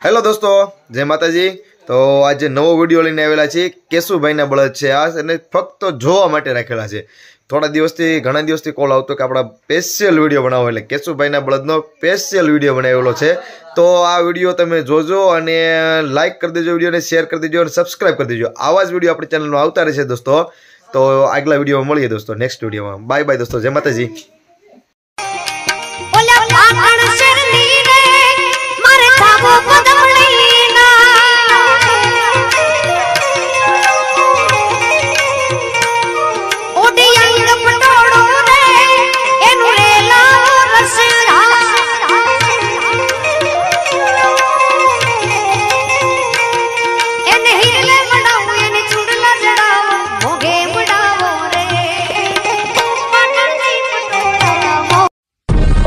Hello दोस्तों, जय माताजी। तो आज नवो विडियो लईने आवेला छे। केशुभाईना बळद छे आ अने फक्त जोवा माटे राखेला छे। थोड़ा दिवसथी घणा दिवसथी कॉल आवतो के आपड़ा स्पेशियल विडियो बनावो, એટલે केशुभाईना बळदनो स्पेशियल विडियो बनावेलो छे। तो आ विडियो तमे जोजो अने लाइक कर देजो, विडियो ने शेर कर देजो अने सब्सक्राइब कर देजो। आवा ज विडियो आपणी चेनल में आवता रहेशे दोस्तों। तो આગલા વિડિયોમાં મળીએ दोस्तों, नेक्स्ट વિડિયોમાં। बाय बाय दोस्तों, जय माताजी।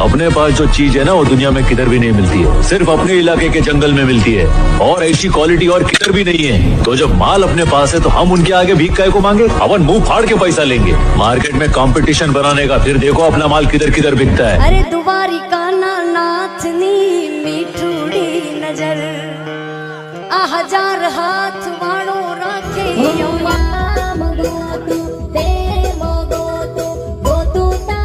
अपने पास जो चीज है ना वो दुनिया में किधर भी नहीं मिलती है, सिर्फ अपने इलाके के जंगल में मिलती है। और ऐसी क्वालिटी और किधर भी नहीं है। तो जब माल अपने पास है तो हम उनके आगे भीख काहे को मांगे? अपन मुंह फाड़ के पैसा लेंगे। मार्केट में कंपटीशन बनाने का, फिर देखो अपना माल किधर किधर बिकता है। अरे दुबारी काना नाथनी मीठूड़ी नजर आ हजार हाथ वाणो राखे